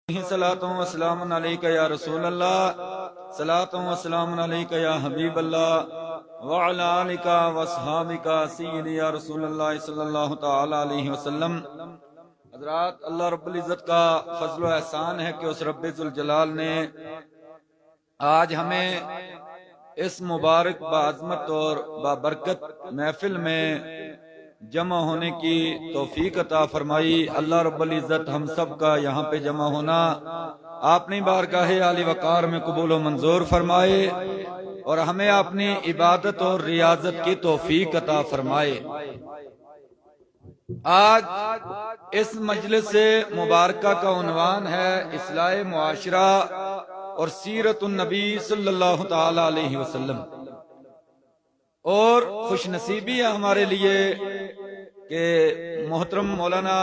صلاۃ و سلام علیک یا رسول اللہ، صلاۃ و سلام علیک یا حبیب اللہ وعلی آلک و اصحابک سیدی یا رسول اللہ صلی اللہ تعالی علیہ وسلم۔ حضرات، اللہ رب العزت کا فضل و احسان ہے کہ اس رب ذوالجلال نے آج ہمیں اس مبارک بعظمت اور بابرکت محفل میں جمع ہونے کی توفیق عطا فرمائی۔ اللہ رب العزت ہم سب کا یہاں پہ جمع ہونا اپنی بارگاہ عالی وقار میں قبول و منظور فرمائے اور ہمیں اپنی عبادت اور ریاضت کی توفیق عطا فرمائے۔ آج اس مجلس مبارکہ کا عنوان ہے اصلاح معاشرہ اور سیرت النبی صلی اللہ تعالی علیہ وسلم، اور خوش نصیبی ہے ہمارے لیے کہ محترم مولانا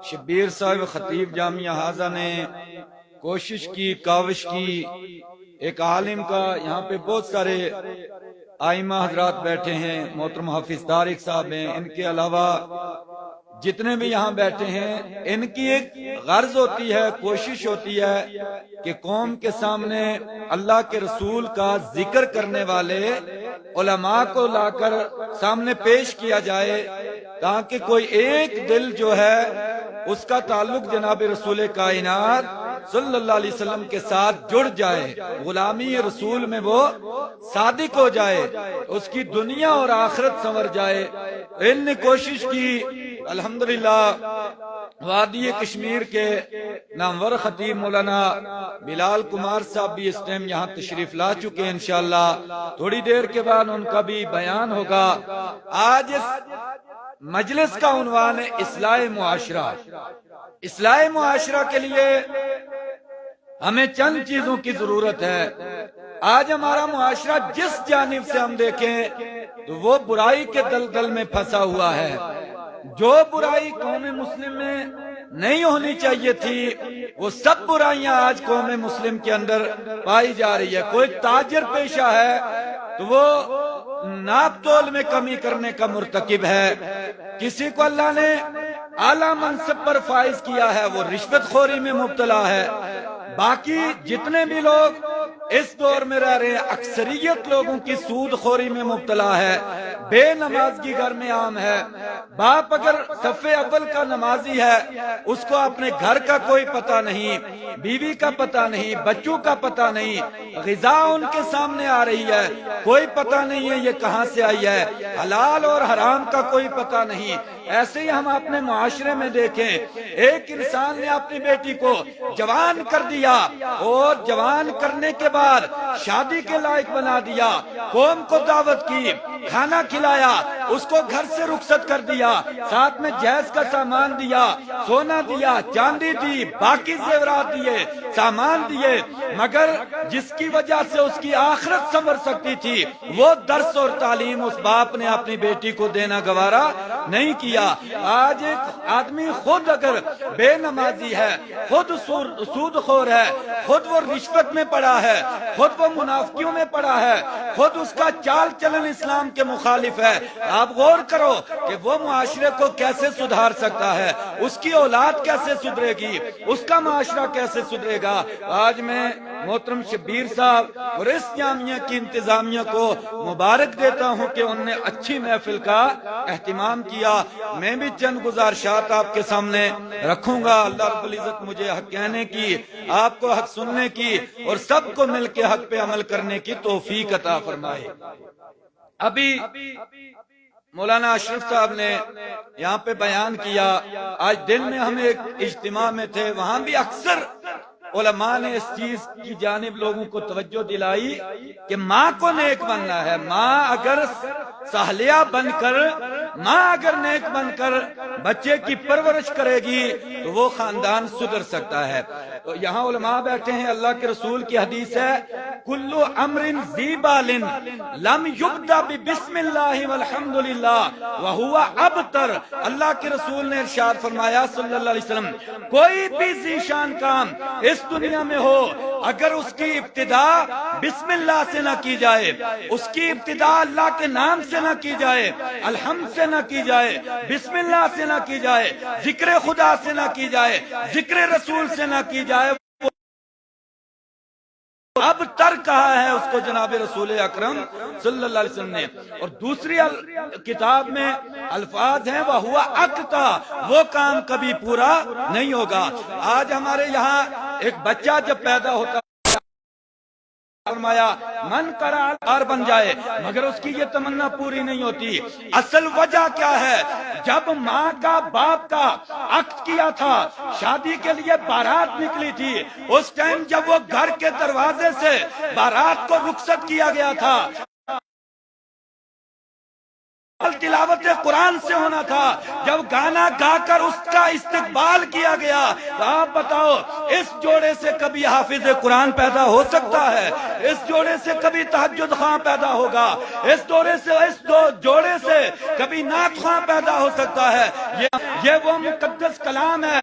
شبیر صاحب خطیب جامعہ حاضہ نے کوشش کی، کاوش کی، ایک عالم کا یہاں پہ بہت سارے آئمہ حضرات بیٹھے ہیں، محترم حافظ طارق صاحب ہیں، ان کے علاوہ جتنے بھی یہاں بیٹھے ہیں، ان کی ایک غرض ہوتی ہے، کوشش ہوتی ہے کہ قوم کے سامنے اللہ کے رسول کا ذکر کرنے والے علماء کو لا کر سامنے پیش کیا جائے، تاکہ کوئی ایک دل جو ہے اس کا تعلق جناب رسول کائنات صلی اللہ علیہ وسلم کے ساتھ جڑ جائے، غلامی رسول میں وہ صادق ہو جائے، اس کی دنیا اور آخرت سنور جائے۔ ان نے کوشش کی، الحمدللہ وادی کشمیر کے نامور خطیب مولانا بلال کمار صاحب بھی اس ٹائم یہاں تشریف لا چکے ہیں، انشاءاللہ تھوڑی دیر کے بعد ان کا بھی بیان ہوگا۔ آج اس مجلس کا عنوان ہے اصلاح معاشرہ۔ اصلاح معاشرہ کے لیے ہمیں چند چیزوں کی ضرورت ہے۔ آج ہمارا معاشرہ جس جانب سے ہم دیکھیں تو وہ برائی کے دلدل میں پھنسا ہوا ہے۔ جو برائی قوم مسلم میں نہیں ہونی چاہیے تھی، وہ سب برائیاں آج قوم مسلم کے اندر پائی جا رہی ہے۔ کوئی تاجر پیشہ ہے تو وہ ناپ تول میں کمی کرنے کا مرتکب ہے، کسی کو اللہ نے اعلیٰ منصب پر فائز کیا ہے وہ رشوت خوری میں مبتلا ہے، باقی جتنے بھی لوگ اس دور میں رہ رہے ہیں اکثریت لوگوں کی سود خوری میں مبتلا ہے، بے نمازگی گھر میں عام ہے۔ باپ اگر صف اول کا نمازی ہے، اس کو اپنے گھر کا کوئی پتہ نہیں، بیوی کا پتہ نہیں، بچوں کا پتہ نہیں، غذا ان کے سامنے آ رہی ہے، کوئی پتہ نہیں ہے یہ کہاں سے آئی ہے، حلال اور حرام کا کوئی پتہ نہیں۔ ایسے ہی ہم اپنے معاشرے میں دیکھیں، ایک انسان نے اپنی بیٹی کو جوان کر دیا اور جوان کرنے کے بعد شادی کے لائق بنا دیا، قوم کو دعوت کی، کھانا کھلایا، اس کو گھر سے رخصت کر دیا، ساتھ میں جہیز کا سامان دیا، سونا دیا، چاندی دی، باقی زیورات دیے، سامان دیے، مگر جس کی وجہ سے اس کی آخرت سنور سکتی تھی وہ درس اور تعلیم اس باپ نے اپنی بیٹی کو دینا گوارا نہیں کیا۔ آج ایک آدمی خود اگر بے نمازی ہے، خود سود خور ہے، خود وہ رشوت میں پڑا ہے، خود وہ منافقیوں میں پڑا ہے، خود اس کا چال چلن اسلام کے مخالف ہے، آپ غور کرو کہ وہ معاشرے کو کیسے سدھار سکتا ہے، اس کی اولاد کیسے سدھرے گی، اس کا معاشرہ کیسے سدھرے گا۔ آج میں محترم شبیر صاحب اور اس جامعہ کی انتظامیہ کو مبارک دیتا ہوں کہ انہوں نے اچھی محفل کا اہتمام کیا۔ میں بھی چند گزارشات آپ کے سامنے رکھوں گا۔ اللہ رب العزت مجھے حق کہنے کی، آپ کو حق سننے کی اور سب کو مل کے حق پہ عمل کرنے کی توفیق عطا فرمائے۔ ابھی مولانا اشرف صاحب نے یہاں پہ بیان کیا، آج دن میں ہم ایک اجتماع میں تھے، وہاں بھی اکثر علماء نے اس چیز کی جانب لوگوں کو توجہ دلائی کہ ماں کو نیک بننا ہے۔ ماں اگر صالحہ بن کر، ماں اگر نیک بن کر بچے کی پرورش کرے گی تو وہ خاندان سدھر سکتا ہے۔ تو یہاں علماء بیٹھے ہیں، اللہ کے رسول کی حدیث ہے، کلو امر ذی بال لم یبدأ بسم اللہ والحمد للہ وہو ابتر۔ اللہ کے رسول نے ارشاد فرمایا صلی اللہ علیہ وسلم، کوئی بھی ذی شان کام اس دنیا میں ہو اگر اس کی ابتدا بسم اللہ سے نہ کی جائے، اس کی ابتدا اللہ کے نام سے نہ کی جائے، الحمد سے نہ کی جائے، بسم اللہ سے نہ کی جائے، ذکر خدا سے نہ کی جائے، ذکر رسول سے نہ کی جائے، اب تر کہا ہے اس کو جناب رسول اکرم صلی اللہ علیہ وسلم نے۔ اور دوسری کتاب میں الفاظ ہیں وَهُوَ أَقْتَى، وہ کام کبھی پورا نہیں ہوگا۔ آج ہمارے یہاں ایک بچہ جب پیدا ہوتا فرمایا من کرار بن جائے، مگر اس کی یہ تمنا پوری نہیں ہوتی۔ اصل وجہ کیا ہے؟ جب ماں کا باپ کا عقد کیا تھا، شادی کے لیے بارات نکلی تھی، اس ٹائم جب وہ گھر کے دروازے سے بارات کو رخصت کیا گیا تھا، تلاوت قرآن سے ہونا تھا، جب گانا گا کر اس کا استقبال کیا گیا، تو آپ بتاؤ اس جوڑے سے کبھی حافظ قرآن پیدا ہو سکتا ہے؟ اس جوڑے سے کبھی تہجد خواں پیدا ہوگا؟ اس جوڑے سے کبھی نعت خواں پیدا ہو سکتا ہے؟ یہ وہ مقدس کلام ہے،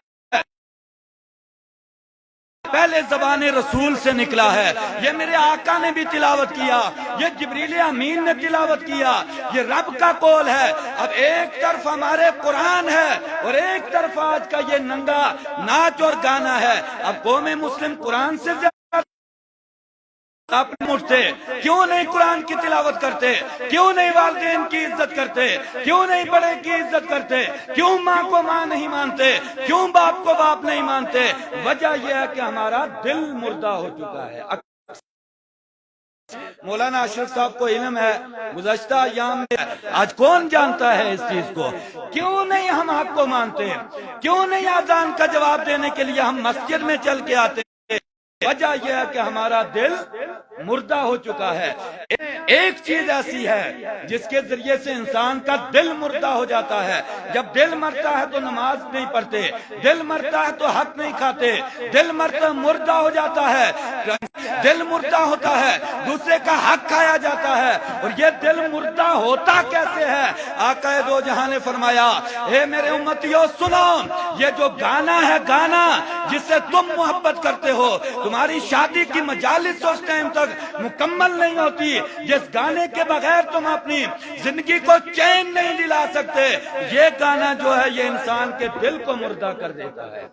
پہلے زبان رسول سے نکلا ہے، یہ میرے آقا نے بھی تلاوت کیا، یہ جبریل امین نے تلاوت کیا، یہ رب کا قول ہے۔ اب ایک طرف ہمارے قرآن ہے اور ایک طرف آج کا یہ ننگا ناچ اور گانا ہے۔ اب قوم مسلم قرآن سے اپنے اٹھتے، کیوں نہیں قرآن کی تلاوت کرتے؟ کیوں نہیں والدین کی عزت کرتے؟ کیوں نہیں بڑے کی عزت کرتے؟ کیوں ماں کو ماں نہیں مانتے؟ کیوں باپ کو باپ نہیں مانتے؟ وجہ یہ ہے کہ ہمارا دل مردہ ہو چکا ہے۔ مولانا اشرف صاحب کو علم ہے، گزشتہ ایام میں آج کون جانتا ہے اس چیز کو؟ کیوں نہیں ہم حق کو مانتے؟ کیوں نہیں اذان کا جواب دینے کے لیے ہم مسجد میں چل کے آتے؟ وجہ یہ ہے کہ ہمارا دل مردہ ہو چکا ہے۔ ایک چیز ایسی ہے جس کے ذریعے سے انسان کا دل مردہ ہو جاتا ہے۔ جب دل مرتا ہے تو نماز نہیں پڑھتے، دل مرتا ہے تو حق نہیں کھاتے، دل مردہ ہو جاتا ہے، دل مردہ ہوتا ہے، دوسرے کا حق کھایا جاتا ہے۔ اور یہ دل مردہ ہوتا کیسے ہے؟ آقا دو جہاں نے فرمایا، اے میرے امتیوں سنو، یہ جو گانا ہے، گانا جس سے تم محبت کرتے ہو، تمہاری شادی کی مجالس اس ٹائم تک مکمل نہیں ہوتی جس گانے کے بغیر تم اپنی زندگی کو چین نہیں دلا سکتے۔ یہ گانا جو ہے یہ انسان کے دل کو مردہ کر دیتا ہے،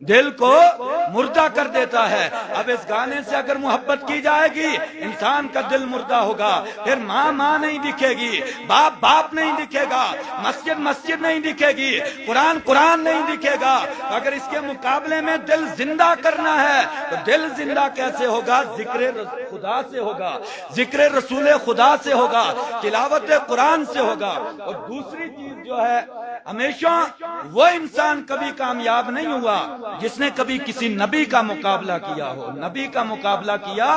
دل کو مردہ کر دیتا ہے۔ اب اس گانے سے اگر محبت کی جائے گی انسان کا دل مردہ ہوگا، پھر ماں ماں نہیں دکھے گی، باپ باپ نہیں دکھے گا، مسجد مسجد نہیں دکھے گی، قرآن قرآن نہیں دکھے گا۔ اگر اس کے مقابلے میں دل زندہ کرنا ہے تو دل زندہ کیسے ہوگا؟ ذکر خدا سے ہوگا، ذکر رسول خدا سے ہوگا، تلاوت قرآن سے ہوگا۔ اور دوسری چیز جو ہے، ہمیشہ وہ انسان کبھی کامیاب نہیں ہوا جس نے کبھی کسی نبی کا مقابلہ کیا ہو۔ نبی کا مقابلہ کیا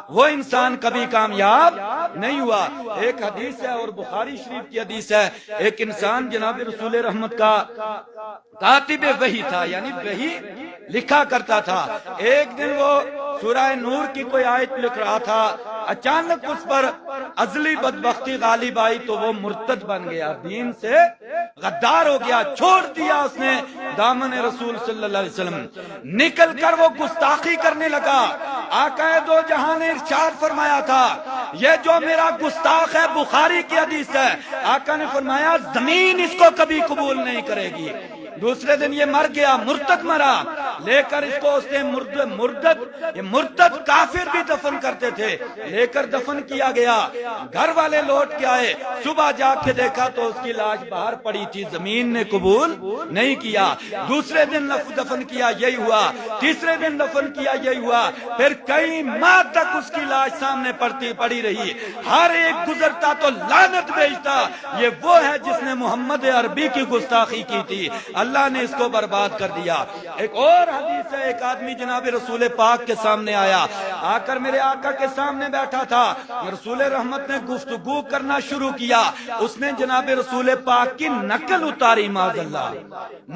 وہ انسان کبھی کامیاب نہیں ہوا۔ ایک حدیث ہے اور بخاری شریف کی حدیث ہے، ایک انسان جناب رسول رحمت کا کاتب وحی تھا، یعنی وحی لکھا کرتا تھا۔ ایک دن وہ سورہ نور کی کوئی آیت لکھ رہا تھا، اچانک اس پر ازلی بدبختی غالب آئی تو وہ مرتد بن گیا، دین سے غدار ہو گیا، چھوڑ دیا اس نے دامن رسول صلی اللہ علیہ وسلم، نکل کر وہ گستاخی کرنے لگا۔ آقا دو جہاں نے ارشاد فرمایا تھا، یہ جو میرا گستاخ ہے، بخاری کی حدیث ہے، آقا نے فرمایا زمین اس کو کبھی قبول نہیں کرے گی۔ دوسرے دن یہ مر گیا، مرتد مرا، لے کر اس کو اس نے مرتد کافر بھی دفن کرتے تھے، لے کر دفن کیا گیا۔ گھر والے لوٹ کے آئے، صبح جا کے دیکھا تو اس کی لاش باہر پڑی تھی، زمین نے قبول نہیں کیا۔ دوسرے دن دفن کیا، یہی ہوا، تیسرے دن دفن کیا، یہی ہوا، پھر کئی ماہ تک اس کی لاش سامنے پڑی رہی، ہر ایک گزرتا تو لعنت بھیجتا، یہ وہ ہے جس نے محمد عربی کی گستاخی کی تھی، اللہ نے اس کو برباد کر دیا۔ ایک اور حدیث ہے، ایک آدمی جناب رسول پاک کے سامنے آیا، آ کر میرے آقا کے سامنے بیٹھا تھا، رسول رحمت نے گفتگو کرنا شروع کیا، اس نے جناب رسول پاک کی نقل اتاری، معاذ اللہ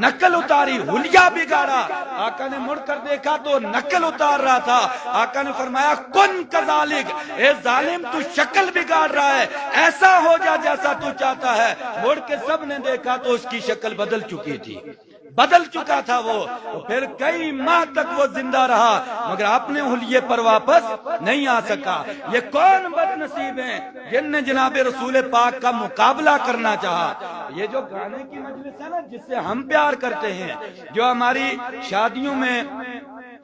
نقل اتاری، حلیہ بگاڑا۔ آقا نے مڑ کر دیکھا تو نقل اتار رہا تھا۔ آقا نے فرمایا کن کذالک، اے ظالم تو شکل بگاڑ رہا ہے، ایسا ہو جا جیسا تو چاہتا ہے۔ مڑ کے سب نے دیکھا تو اس کی شکل بدل چکی تھی، بدل چکا تھا وہ، تو پھر کئی ماہ تک وہ زندہ رہا مگر اپنے حلیے پر واپس نہیں آ سکا۔ یہ کون بد نصیب ہیں جن نے جناب رسول پاک کا مقابلہ کرنا چاہا۔ یہ جو گانے کی مجلس ہے نا جس سے ہم پیار کرتے ہیں، جو ہماری شادیوں میں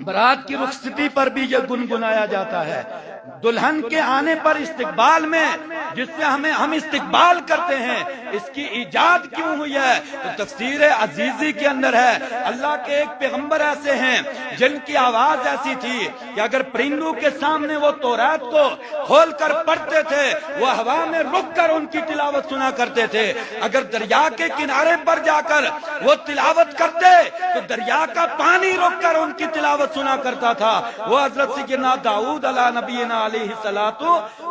برات کی رخصتی پر بھی یہ گنگنایا جاتا ہے، دلہن کے آنے پر استقبال میں جس سے ہم استقبال کرتے ہیں، اس کی ایجاد کیوں ہوئی ہے؟ تو تفسیر عزیزی کے اندر ہے، اللہ کے ایک پیغمبر ایسے ہیں جن کی آواز ایسی تھی کہ اگر پرندوں کے سامنے وہ تورات کو کھول کر پڑھتے تھے وہ ہوا میں رک کر ان کی تلاوت سنا کرتے تھے، اگر دریا کے کنارے پر جا کر وہ تلاوت کرتے تو دریا کا پانی رک کر ان کی تلاوت سنا کرتا تھا۔ وہ حضرت سیدنا داؤد علیہ نبینا علیہ الصلوۃ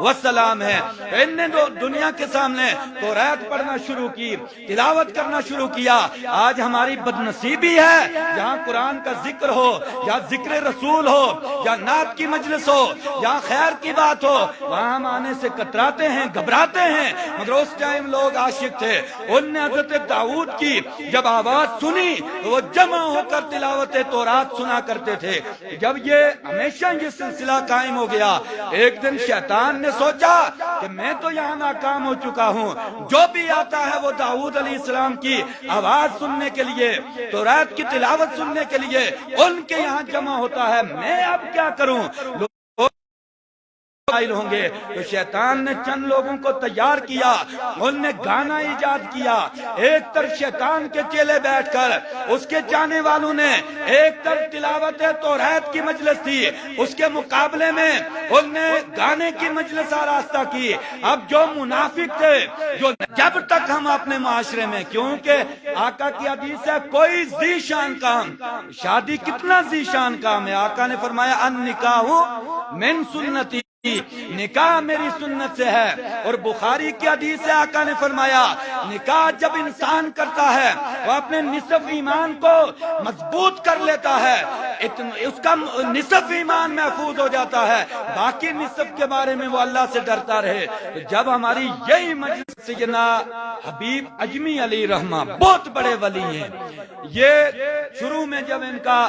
والسلام ہے۔ ان نے دنیا کے سامنے تورات پڑھنا شروع کی، تلاوت کرنا شروع کیا۔ آج ہماری بدنصیبی ہے جہاں قرآن کا ذکر ہو یا ذکر رسول ہو یا نعت کی مجلس ہو یا خیر کی بات ہو، وہاں ہم آنے سے کتراتے ہیں، گھبراتے ہیں، مگر اس ٹائم لوگ عاشق تھے۔ ان نے حضرت داؤد کی جب آواز سنی تو وہ جمع ہو کر تلاوت تورات سنا کرتے تھے۔ جب یہ ہمیشہ یہ سلسلہ قائم ہو گیا، ایک دن شیطان نے سوچا کہ میں تو یہاں ناکام ہو چکا ہوں، جو بھی آتا ہے وہ داؤد علیہ السلام کی آواز سننے کے لیے، تورات کی تلاوت سننے کے لیے ان کے یہاں جمع ہوتا ہے، میں اب کیا کروں؟ ہوں گے۔ تو شیطان نے چند لوگوں کو تیار کیا، ان نے گانا ایجاد کیا۔ ایک طرف شیطان کے چیلے بیٹھ کر، اس کے جانے والوں نے ایک طرف تلاوت تورات کی مجلس تھی، اس کے مقابلے میں ان نے گانے کی مجلس آراستہ کی۔ اب جو منافق تھے، جو جب تک ہم اپنے معاشرے میں، کیونکہ آقا کی حدیث ہے کوئی ذی شان کام، شادی کتنا ذی شان کام ہے، آقا نے فرمایا ان نکاح من سنتی، نکاح میری سنت سے ہے۔ اور بخاری کی حدیث ہے، آقا نے فرمایا نکاح جب انسان کرتا ہے وہ اپنے نصف ایمان کو مضبوط کر لیتا ہے، اس کا نصف ایمان محفوظ ہو جاتا ہے، باقی نصف کے بارے میں وہ اللہ سے ڈرتا رہے۔ جب ہماری یہی مجلس سیدنا حبیب اجمی علی رحمہ بہت بڑے ولی ہیں، یہ شروع میں جب ان کا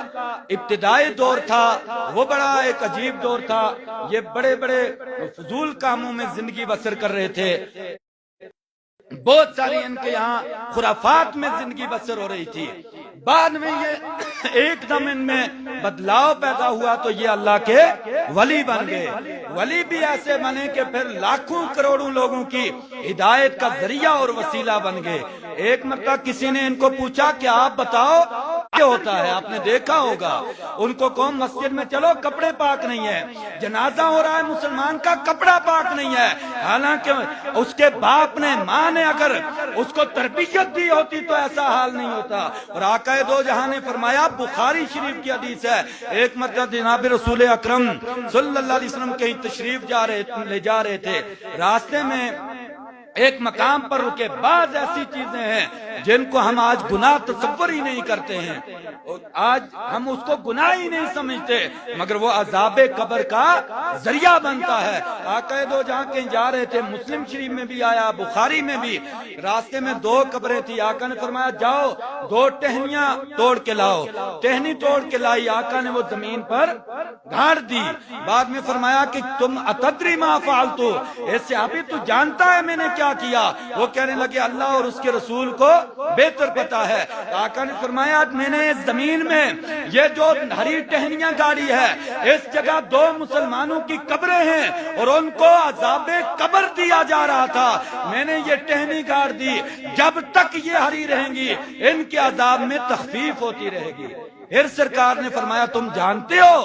ابتدائی دور تھا وہ بڑا ایک عجیب دور تھا، یہ بڑے بڑے فضول کاموں میں زندگی بسر کر رہے تھے، بہت ساری ان کے یہاں خرافات میں زندگی بسر ہو رہی تھی۔ بعد میں یہ ایک دم ان میں بدلاؤ پیدا ہوا تو یہ اللہ کے ولی بن گئے۔ ولی بھی ایسے بنے کہ پھر لاکھوں کروڑوں لوگوں کی ہدایت کا ذریعہ اور وسیلہ بن گئے۔ ایک مرتبہ کسی نے ان کو پوچھا کہ آپ بتاؤ کیا ہوتا ہے، آپ نے دیکھا ہوگا ان کو قوم مسجد میں چلو کپڑے پاک نہیں ہے، جنازہ ہو رہا ہے مسلمان کا کپڑا پاک نہیں ہے، حالانکہ اس کے باپ نے ماں نے اگر اس کو تربیت دی ہوتی تو ایسا حال نہیں ہوتا۔ اور آقا دو جہاں نے فرمایا، بخاری شریف کی حدیث ہے، ایک مرتبہ جناب رسول اکرم صلی اللہ علیہ وسلم کہیں تشریف لے جا رہے تھے، راستے میں ایک مقام پر رکے، بعض ایسی چیزیں ہیں جن کو ہم آج گناہ تصور ہی نہیں کرتے ہیں، آج ہم اس کو گناہ ہی نہیں سمجھتے، مگر وہ عذاب قبر کا ذریعہ بنتا ہے۔ آقا دو جہاں کہیں جا رہے تھے، مسلم شریف میں بھی آیا، بخاری میں بھی، راستے میں دو قبریں تھی، آقا نے فرمایا جاؤ دو ٹہنیاں توڑ کے لاؤ، ٹہنی توڑ کے لائی، آقا نے وہ زمین پر گاڑ دی۔ بعد میں فرمایا کہ تم اتدری ما فعلتو، اے صحابی تو جانتا ہے میں نے کیا کیا؟ وہ کہنے لگے اللہ اور اس کے رسول کو بہتر پتا ہے۔ آقا نے فرمایا میں نے اس زمین میں یہ جو ہری ٹہنیاں گاڑی ہے، اس جگہ دو مسلمانوں کی قبریں ہیں اور ان کو عذاب قبر دیا جا رہا تھا، میں نے یہ ٹہنی گاڑ دی، جب تک یہ ہری رہیں گی ان کے عذاب میں تخفیف ہوتی رہے گی۔ پھر سرکار نے فرمایا تم جانتے ہو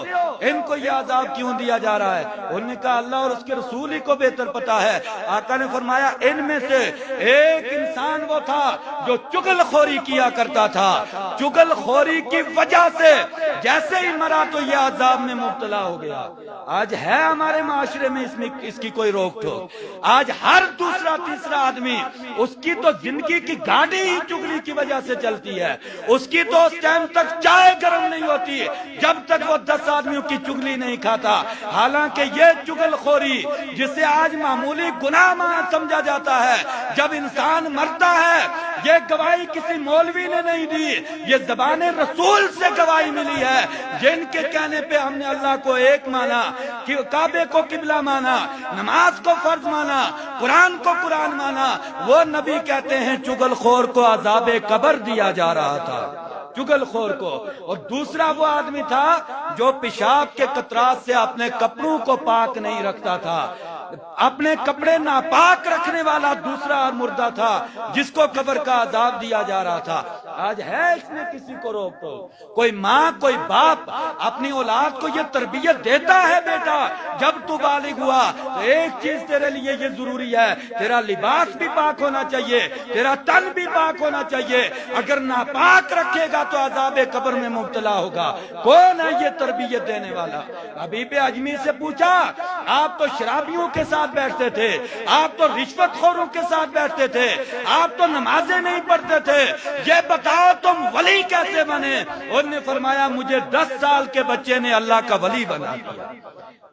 ان کو یہ عذاب کیوں دیا جا رہا ہے؟ انہوں نے کہا اللہ اور اس کے رسول ہی کو بہتر پتا ہے۔ آقا نے فرمایا ان میں سے ایک انسان وہ تھا جو چغل خوری کیا کرتا تھا، چغل خوری کی وجہ سے جیسے ہی مرا تو یہ عذاب میں مبتلا ہو گیا۔ آج ہے ہمارے معاشرے میں اس کی کوئی روک ٹوک؟ آج ہر دوسرا تیسرا آدمی اس کی تو زندگی کی گاڑی ہی چغلی کی وجہ سے چلتی ہے، اس کی تو اس ٹائم تک چائے گرم نہیں ہوتی جب تک وہ 10 آدمیوں کی چگلی نہیں کھاتا۔ حالانکہ یہ چگل خوری جسے آج معمولی گناہ سمجھا جاتا ہے، جب انسان مرتا ہے یہ گواہی کسی مولوی نے نہیں دی، یہ زبان رسول سے گواہی ملی ہے، جن کے کہنے پہ ہم نے اللہ کو ایک مانا، کعبے کو قبلہ مانا، نماز کو فرض مانا، قرآن کو قرآن مانا۔ وہ نبی کہتے ہیں چگل خور کو عذاب قبر دیا جا رہا تھا، چگل خور کو۔ اور دوسرا وہ آدمی تھا جو پیشاب کے قطرات سے اپنے کپڑوں کو پاک نہیں رکھتا تھا، اپنے کپڑے ناپاک رکھنے والا دوسرا مردہ تھا جس کو قبر کا عذاب دیا جا رہا تھا۔ آج ہے اس میں کسی کو روک تو؟ کوئی ماں کوئی باپ اپنی اولاد کو یہ تربیت دیتا ہے، بیٹا جب تو بالغ ہوا تو ایک چیز تیرے لیے یہ ضروری ہے، تیرا لباس بھی پاک ہونا چاہیے، تیرا تن بھی پاک ہونا چاہیے، اگر ناپاک رکھے گا تو عذاب قبر میں مبتلا ہوگا۔ کون ہے یہ تربیت دینے والا؟ حبیب اجمی سے پوچھا، آپ تو شرابیوں کے ساتھ بیٹھتے تھے، آپ تو رشوت خوروں کے ساتھ بیٹھتے تھے، آپ تو نمازیں نہیں پڑھتے تھے، یہ بتاؤ تم ولی کیسے بنے؟ انہوں نے فرمایا مجھے 10 سال کے بچے نے اللہ کا ولی بنا دیا۔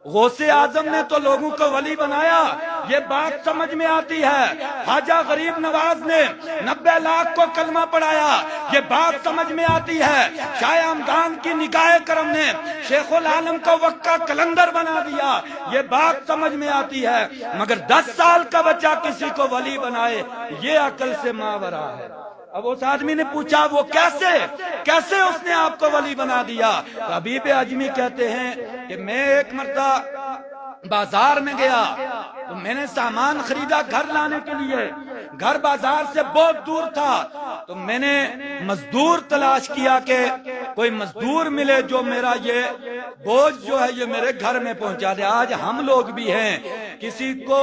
غوث اعظم نے تو لوگوں کو ولی بنایا، یہ بات سمجھ میں آتی ہے۔ خواجہ غریب نواز نے 90 لاکھ کو کلمہ پڑھایا، یہ بات سمجھ میں آتی ہے۔ شاہ ہمدان کی نگاہ کرم نے شیخ العالم کو وقت کلندر بنا دیا، یہ بات سمجھ میں آتی ہے۔ مگر 10 سال کا بچہ کسی کو ولی بنائے، یہ عقل سے ماورا ہے۔ اب اس آدمی نے پوچھا وہ کیسے اس نے آپ کو ولی بنا دیا؟ حبیب اجمی کہتے ہیں کہ میں ایک مرتبہ بازار میں گیا تو میں نے سامان خریدا گھر لانے کے لیے، گھر بازار سے بہت دور تھا، تو میں نے مزدور تلاش کیا کہ کوئی مزدور ملے جو میرا یہ بوجھ جو ہے یہ میرے گھر میں پہنچا دے۔ آج ہم لوگ بھی ہیں، کسی کو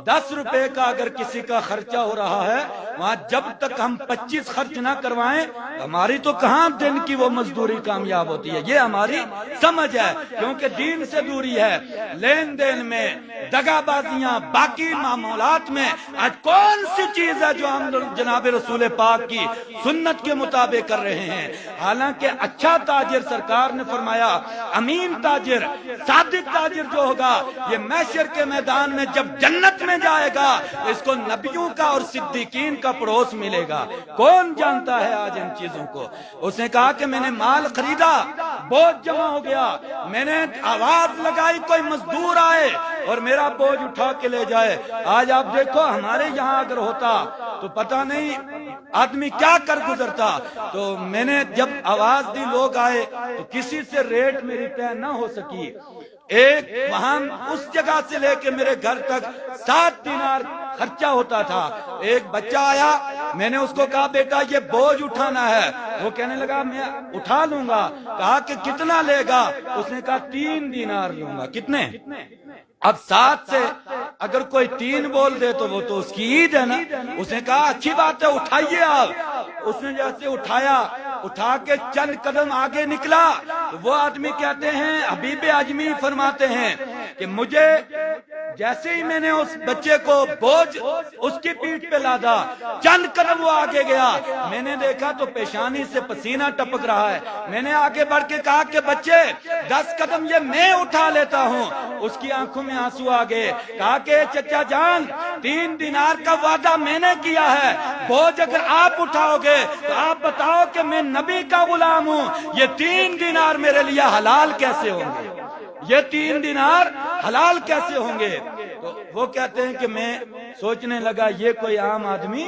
10 روپے کا اگر کسی کا خرچہ ہو رہا ہے، وہاں جب تک ہم 25 خرچ نہ کروائیں ہماری تو کہاں دن کی وہ مزدوری کامیاب ہوتی ہے۔ یہ ہماری سمجھ ہے، کیونکہ دین سے دوری ہے۔ لین دین میں، دغا بازیاں، باقی معاملات میں آج کون سی چیز ہے جو ہم جناب رسول پاک کی سنت کے مطابق کر رہے ہیں؟ حالانکہ اچھا تاجر سرکار نے فرمایا، امین تاجر، صادق تاجر جو ہوگا یہ محشر کے میدان میں جب جنت میں جائے گا اس کو نبیوں کا اور صدیقین کا پڑوس ملے گا۔ کون جانتا ہے آج ان چیزوں کو؟ اس نے کہا کہ میں نے مال خریدا، بوجھ جمع ہو گیا، میں نے آواز لگائی کوئی مزدور آئے اور میرا بوجھ اٹھا کے لے جائے۔ آج آپ دیکھو ہمارے یہاں اگر ہوتا تو پتہ نہیں آدمی کیا کر گزرتا۔ تو میں نے جب آواز دی لوگ آئے تو کسی سے ریٹ میری طے نہ ہو سکی، ایک وہاں اس جگہ سے لے کے میرے گھر تک 7 دینار خرچہ ہوتا تھا۔ ایک بچہ آیا، میں نے اس کو کہا بیٹا یہ بوجھ اٹھانا ہے، وہ کہنے لگا میں اٹھا لوں گا۔ کہا کہ کتنا لے گا؟ اس نے کہا 3 دینار لوں گا۔ کتنے؟ اب 7 سے اگر کوئی 3 بول دے تو وہ تو اس کی عید ہے نا۔ اس نے کہا اچھی بات ہے اٹھائیے آپ۔ اس نے جیسے اٹھایا، اٹھا کے چند قدم آگے نکلا، وہ آدمی کہتے ہیں، حبیب اجمی فرماتے ہیں کہ مجھے جیسے ہی میں نے اس بچے کو بوجھ اس کی پیٹھ پہ لادا، چند قدم وہ آگے گیا، میں نے دیکھا تو پیشانی سے پسینہ ٹپک رہا ہے۔ میں نے آگے بڑھ کے کہا کہ بچے 10 قدم یہ میں اٹھا لیتا ہوں۔ اس کی آنکھوں میں آنسو آ گئے۔ کہا کہ چچا جان 3 دینار کا وعدہ میں نے کیا ہے، بوجھ اگر آپ اٹھاؤ گے تو آپ بتاؤ کہ میں نبی کا غلام ہوں، یہ 3 دینار میرے لیے حلال کیسے ہوں گے؟ یہ 3 دینار حلال کیسے ہوں گے؟ تو وہ کہتے ہیں کہ میں سوچنے لگا یہ کوئی عام آدمی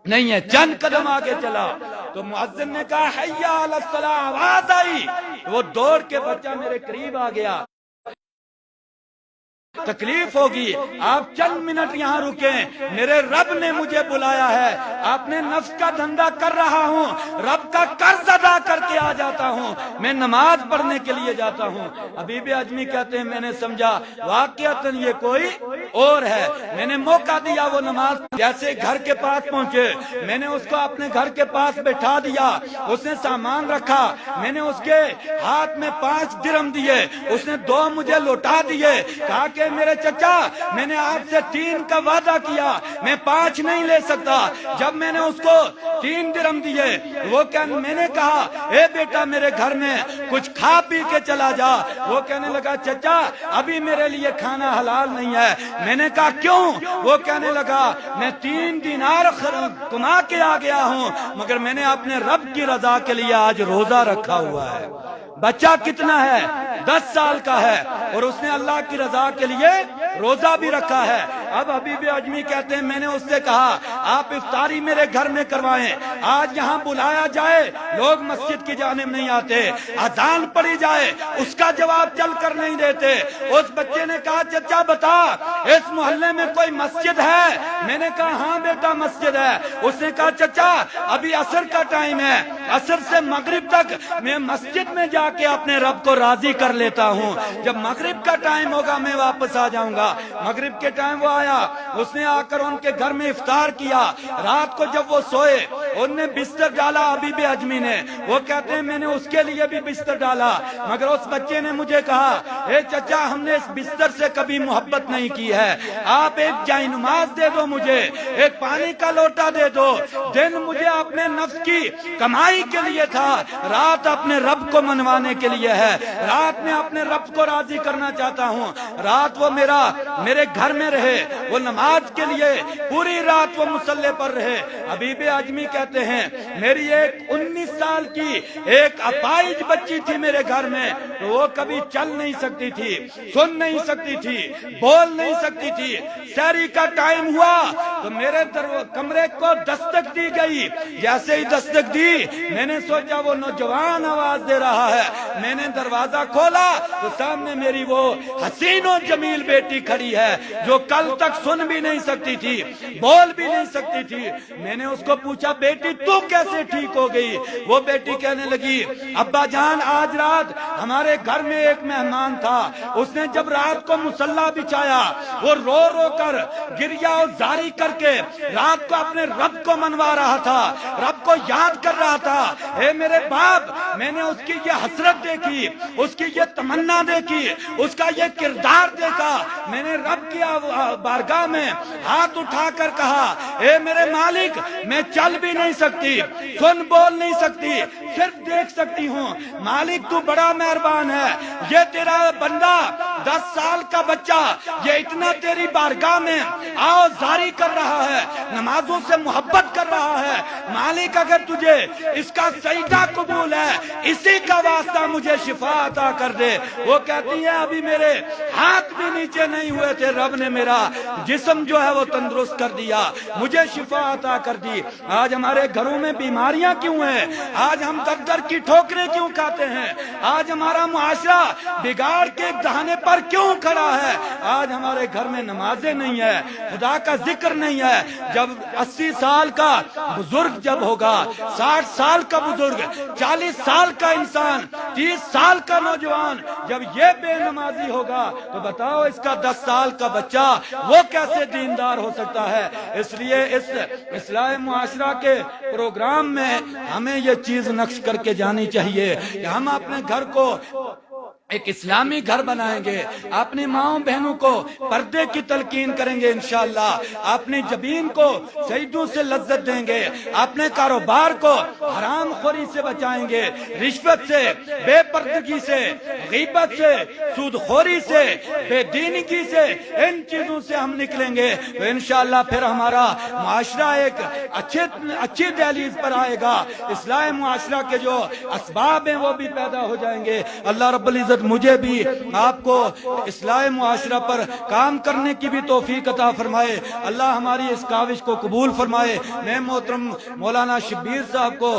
نہیں ہے۔ چند قدم آگے چلا تو مؤذن نے کہا حی علی الصلاۃ، آواز آئی، وہ دوڑ کے بچہ میرے قریب آ گیا۔ تکلیف ہوگی، آپ چند منٹ یہاں رکیں، میرے رب نے مجھے بلایا ہے، آپ نے نفس کا دھندا کر رہا ہوں، رب کا قرض ادا کر کے آ جاتا ہوں، میں نماز پڑھنے کے لیے جاتا ہوں۔ حبیب اجمی کہتے ہیں میں نے سمجھا واقعتاً یہ کوئی اور ہے، میں نے موقع دیا وہ نماز، جیسے گھر کے پاس پہنچے میں نے اس کو اپنے گھر کے پاس بٹھا دیا، اس نے سامان رکھا، میں نے اس کے ہاتھ میں 5 درہم دیے، اس نے 2 مجھے لوٹا دیے، کہا کہ گئے میرے چچا میں نے آپ سے 3 کا وعدہ کیا، میں 5 نہیں لے سکتا۔ جب میں نے اس کو 3 درہم دیے، وہ میں نے کہا اے بیٹا میرے گھر میں کچھ کھا پی کے چلا جا۔ وہ کہنے لگا چچا ابھی میرے لیے کھانا حلال نہیں ہے۔ میں نے کہا کیوں؟ وہ کہنے لگا میں 3 دینار کما کے آ گیا ہوں، مگر میں نے اپنے رب کی رضا کے لیے آج روزہ رکھا ہوا ہے۔ بچہ کتنا ہے؟ 10 سال کا ہے، اور اس نے اللہ کی رضا کے لیے روزہ بھی رکھا ہے۔ اب حبیب اجمی کہتے ہیں میں نے اس سے کہا آپ افطاری میرے گھر میں کروائیں، آج یہاں بلایا جائے لوگ مسجد کی جانب نہیں آتے، اذان پڑھی جائے اس کا جواب چل کر نہیں دیتے۔ اس بچے نے کہا چچا بتا اس محلے میں کوئی مسجد ہے؟ میں نے کہا ہاں بیٹا مسجد ہے۔ اس نے کہا چچا ابھی عصر کا ٹائم ہے، عصر سے مغرب تک میں مسجد میں جا کے اپنے رب کو راضی کر لیتا ہوں، جب مغرب کا ٹائم ہوگا میں واپس آ جاؤں گا۔ مغرب کے ٹائم وہ آیا، اس نے آ کر ان کے گھر میں افطار کیا۔ رات کو جب وہ سوئے ان نے بستر ڈالا حبیب اجمی نے، وہ کہتے ہیں میں نے اس کے لیے بھی بستر ڈالا، مگر اس بچے نے مجھے کہا اے چچا ہم نے اس بستر سے کبھی محبت نہیں کی ہے، آپ ایک جائے نماز دے دو، مجھے ایک پانی کا لوٹا دے دو۔ دن مجھے اپنے نفس کی کمائی کے لیے تھا، رات اپنے رب کو منوانے کے لیے ہے، رات میں اپنے رب کو راضی کرنا چاہتا ہوں۔ رات وہ میرے گھر میں رہے، وہ نماز کے لیے پوری رات وہ مصلی پر رہے۔ حبیب اجمی کہتے ہیں میری ایک 19 سال کی ایک اپائج بچی تھی میرے گھر میں، تو وہ کبھی چل نہیں سکتی تھی، سن نہیں سکتی تھی، بول نہیں سکتی تھی۔ سحری کا ٹائم ہوا تو میرے کمرے کو دستک دی گئی، جیسے ہی دستک دی میں نے سوچا وہ نوجوان آواز دے رہا ہے، میں نے دروازہ کھولا تو سامنے میری وہ حسین و جمیل بیٹی کھڑی ہے جو کل تک سن بھی نہیں سکتی تھی، بول بھی نہیں سکتی تھی۔ میں نے اس کو پوچھا بیٹی تو کیسے ٹھیک ہو گئی؟ وہ بیٹی کہنے لگی ابا جان آج رات ہمارے گھر میں ایک مہمان تھا، اس نے جب رات کو مصلی بچھایا وہ رو رو کر گریہ و زاری کر کے رات کو اپنے رب کو منوا رہا تھا، رب کو یاد کر رہا تھا۔ اے میرے باپ میں نے اس کی یہ حسرت دیکھی، اس کی یہ تمنا دیکھی، اس کا یہ کردار دیکھا، میں نے رب کی بارگاہ میں ہاتھ اٹھا کر کہا اے میرے مالک میں چل بھی نہیں سکتی، سن بول نہیں سکتی، صرف دیکھ سکتی ہوں، مالک تو بڑا مہربان ہے، یہ تیرا بندہ 10 سال کا بچہ یہ اتنا تیری بارگاہ میں آؤ زاری کر رہا ہے، نمازوں سے محبت کر رہا ہے، مالک اگر تجھے اس کا سجدہ قبول ہے اسی کا واسطہ مجھے شفا عطا کر دے۔ وہ کہتی ہے ابھی میرے ہاتھ بھی نیچے نہیں ہوئے تھے، رب نے میرا جسم جو ہے وہ تندرست کر دیا، مجھے شفا عطا کر دی۔ آج ہمارے گھروں میں بیماریاں کیوں ہیں؟ آج ہم دفتر کی ٹھوکریں کیوں کھاتے ہیں؟ آج ہمارا معاشرہ بگاڑ کے دہانے پر کیوں کھڑا ہے؟ آج ہمارے گھر میں نمازیں نہیں ہے، خدا کا ذکر نہیں ہے۔ جب 80 سال کا بزرگ جب ہوگا، 60 سال کا بزرگ، 40 سال کا انسان، 30 سال کا نوجوان جب یہ بے نمازی ہوگا تو بتاؤ اس کا 10 سال کا بچہ وہ کیسے دیندار ہو سکتا ہے؟ اس لیے اس اصلاح معاشرہ کے پروگرام میں ہمیں یہ چیز نقش کر کے جانی چاہیے کہ ہم اپنے گھر کو ایک اسلامی گھر بنائیں گے، اپنی ماؤں بہنوں کو پردے کی تلقین کریں گے انشاءاللہ، اپنی جبین کو سجدوں سے لذت دیں گے، اپنے کاروبار کو حرام خوری سے بچائیں گے، رشوت سے، بے پردگی سے، غیبت سے، سود خوری سے، بے دینگی سے، ان چیزوں سے ہم نکلیں گے تو انشاءاللہ پھر ہمارا معاشرہ ایک اچھی دہلیز پر آئے گا، اصلاح معاشرہ کے جو اسباب ہیں وہ بھی پیدا ہو جائیں گے۔ اللہ رب العزت مجھے بھی آپ کو اصلاح معاشرہ پر کام کرنے کی بھی توفیق عطا فرمائے، اللہ ہماری اس کاوش کو قبول فرمائے۔ میں محترم مولانا شبیر صاحب کو